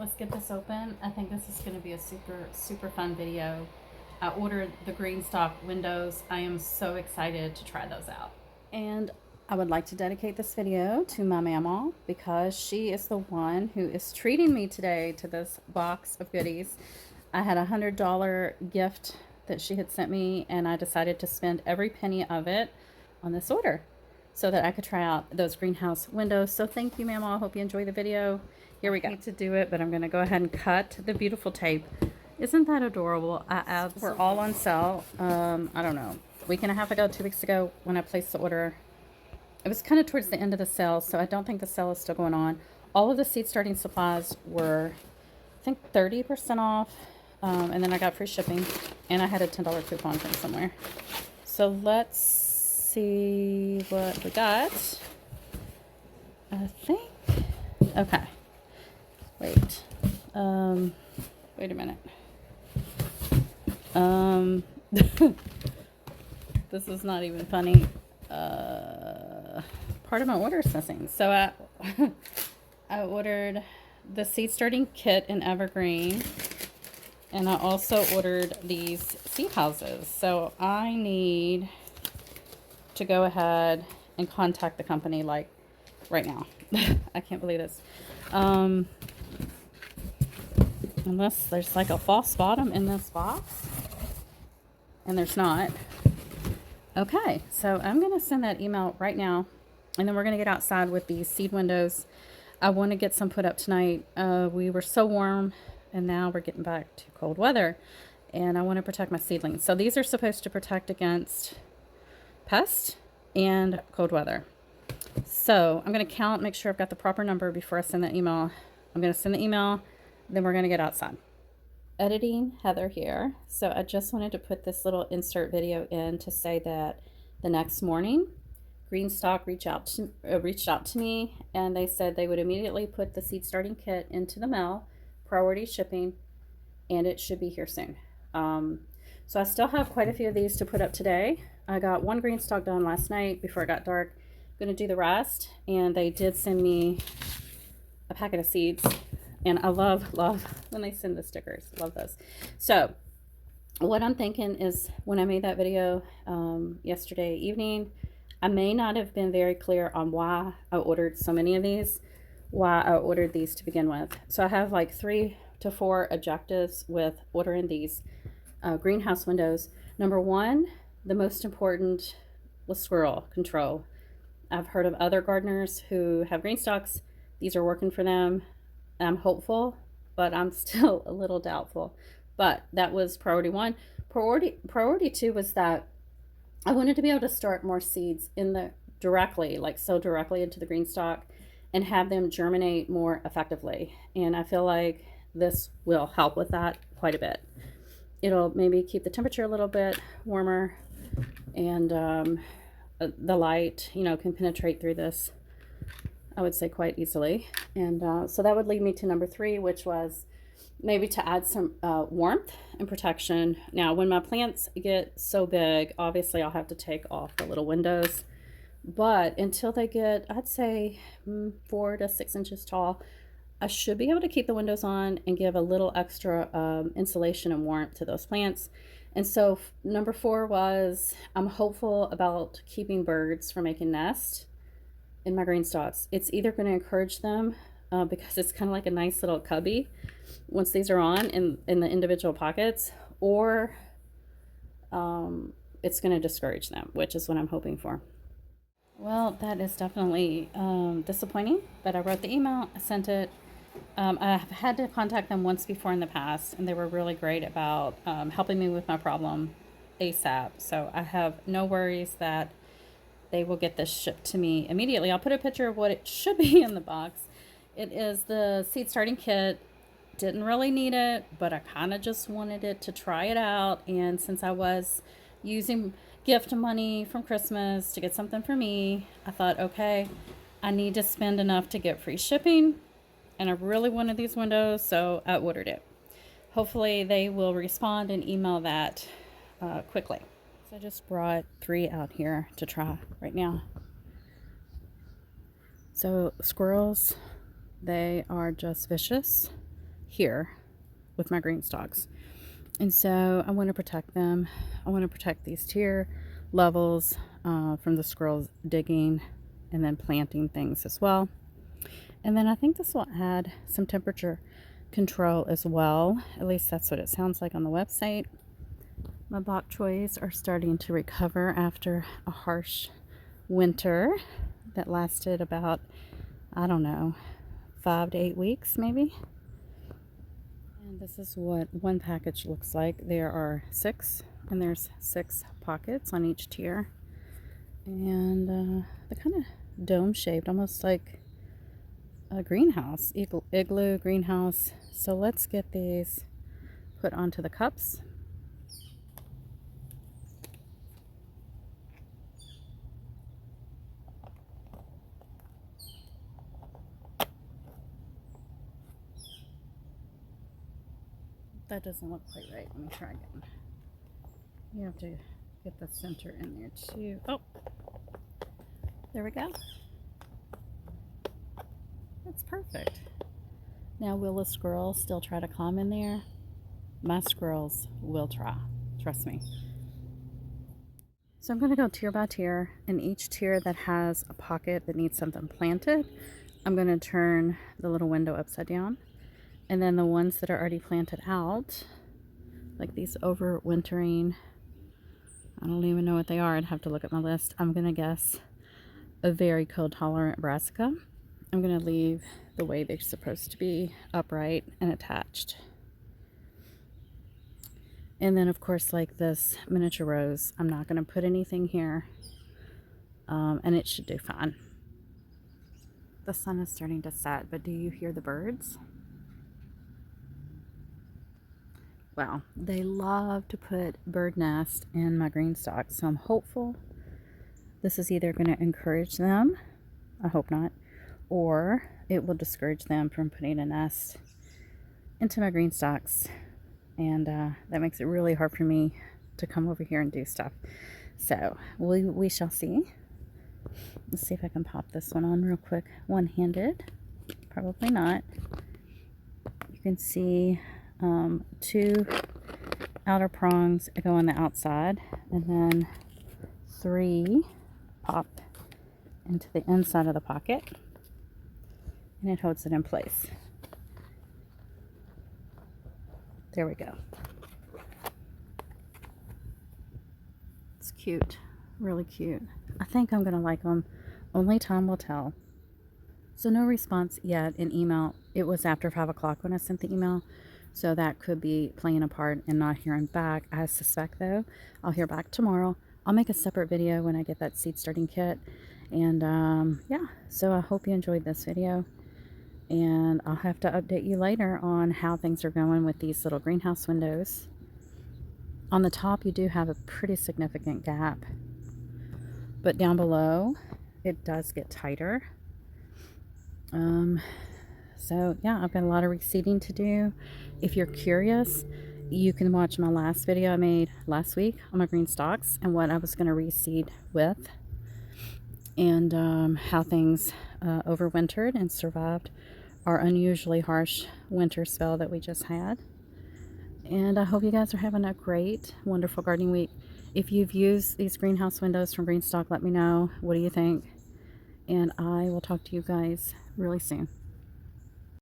let's get this open. I think this is going to be a super fun video. I ordered the Greenstalk windows. I am so excited to try those out. And I would like to dedicate this video to my mama because she is the one who is treating me today to this box of goodies. I had a $100 gift that she had sent me, and I decided to spend every penny of it on this order so that I could try out those greenhouse windows. So thank you, Mama. I hope you enjoy the video. Here we go. I hate to do it, but I'm going to go ahead and cut the beautiful tape. Isn't that adorable? We're all on sale. I don't know, a week and a half ago, 2 weeks ago, when I placed the order. It was kind of towards the end of the sale, so I don't think the sale is still going on. All of the seed starting supplies were, I think, 30% off. And then I got free shipping, and I had a $10 coupon from somewhere. So let's see what we got. I think, okay, wait a minute. This is not even funny. Part of my order is missing. So I ordered the seed starting kit in evergreen. And I also ordered these seed houses. So I need to go ahead and contact the company like right now. I can't believe this. Unless there's like a false bottom in this box. And there's not. Okay, so I'm going to send that email right now. And then we're going to get outside with these seed windows. I want to get some put up tonight. We were so warm. And now we're getting back to cold weather, and I want to protect my seedlings. So these are supposed to protect against pest and cold weather. So I'm going to count, make sure I've got the proper number before I send the email. I'm going to send the email, then we're going to get outside. Editing Heather here. So I just wanted to put this little insert video in to say that the next morning, Greenstalk reached out to me, and they said they would immediately put the seed starting kit into the mail, priority shipping, and it should be here soon. So I still have quite a few of these to put up today. I got one Greenstalk done last night before it got dark. I'm going to do the rest, and they did send me a packet of seeds, and I love when they send the stickers. Love those. So what I'm thinking is, when I made that video yesterday evening, I may not have been very clear on why I ordered so many of these, why I ordered these to begin with. So I have like 3 to 4 objectives with ordering these greenhouse windows. Number one, the most important, was squirrel control. I've heard of other gardeners who have Greenstalks. These are working for them. I'm hopeful, but I'm still a little doubtful. But that was priority 1. Priority 2 was that I wanted to be able to start more seeds in the directly into the Greenstalk and have them germinate more effectively. And I feel like this will help with that quite a bit. It'll maybe keep the temperature a little bit warmer, and the light, can penetrate through this, I would say, quite easily. And so that would lead me to number 3, which was maybe to add some warmth and protection. Now, when my plants get so big, obviously I'll have to take off the little windows. But until they get, I'd say, 4 to 6 inches tall, I should be able to keep the windows on and give a little extra insulation and warmth to those plants. And so number 4 was, I'm hopeful about keeping birds from making nests in my Greenstalks. It's either going to encourage them because it's kind of like a nice little cubby once these are on in the individual pockets, or it's going to discourage them, which is what I'm hoping for. Well, that is definitely disappointing, but I wrote the email, I sent it. I've had to contact them once before in the past, and they were really great about helping me with my problem ASAP. So I have no worries that they will get this shipped to me immediately. I'll put a picture of what it should be in the box. It is the seed starting kit. Didn't really need it, but I kind of just wanted it to try it out. And since I was using gift money from Christmas to get something for me, I thought, okay, I need to spend enough to get free shipping, and I really wanted these windows, so I ordered it. Hopefully they will respond and email that quickly. So I just brought 3 out here to try right now. So squirrels, they are just vicious. here with my green stalks. And so I want to protect them. I want to protect these tier levels from the squirrels digging and then planting things as well. And then I think this will add some temperature control as well. At least that's what it sounds like on the website. My bok choys are starting to recover after a harsh winter that lasted about, I don't know, 5 to 8 weeks maybe. And this is what one package looks like. There are 6, and there's 6 pockets on each tier. And they're kind of dome shaped, almost like a greenhouse, igloo greenhouse. So let's get these put onto the cups. That doesn't look quite right. Let me try again. You have to get the center in there too. Oh, there we go. That's perfect. Now, will the squirrel still try to climb in there? My squirrels will try. Trust me. So I'm going to go tier by tier, and each tier that has a pocket that needs something planted, I'm going to turn the little window upside down. And then the ones that are already planted out, like these overwintering, I don't even know what they are. I'd have to look at my list. I'm going to guess a very cold tolerant brassica. I'm going to leave the way they're supposed to be, upright and attached. And then, of course, like this miniature rose, I'm not going to put anything here, and it should do fine. The sun is starting to set, but do you hear the birds? Wow, they love to put bird nests in my green stalks, so I'm hopeful this is either going to encourage them, I hope not, or it will discourage them from putting a nest into my green stalks, and that makes it really hard for me to come over here and do stuff. So we shall see. Let's see if I can pop this one on real quick, one-handed. Probably not. You can see 2 outer prongs go on the outside, and then 3 pop into the inside of the pocket, and it holds it in place. There we go. It's cute, really cute. I think I'm gonna like them. Only time will tell. So no response yet in email. It was after 5 o'clock when I sent the email, so that could be playing a part and not hearing back. I suspect though I'll hear back tomorrow. I'll make a separate video when I get that seed starting kit. And yeah, so I hope you enjoyed this video, and I'll have to update you later on how things are going with these little greenhouse windows. On the top you do have a pretty significant gap, but down below it does get tighter. So yeah, I've got a lot of reseeding to do. If you're curious, you can watch my last video I made last week on my green stalks and what I was going to reseed with, and how things overwintered and survived our unusually harsh winter spell that we just had. And I hope you guys are having a great, wonderful gardening week. If you've used these greenhouse windows from Greenstalk, let me know. What do you think? And I will talk to you guys really soon.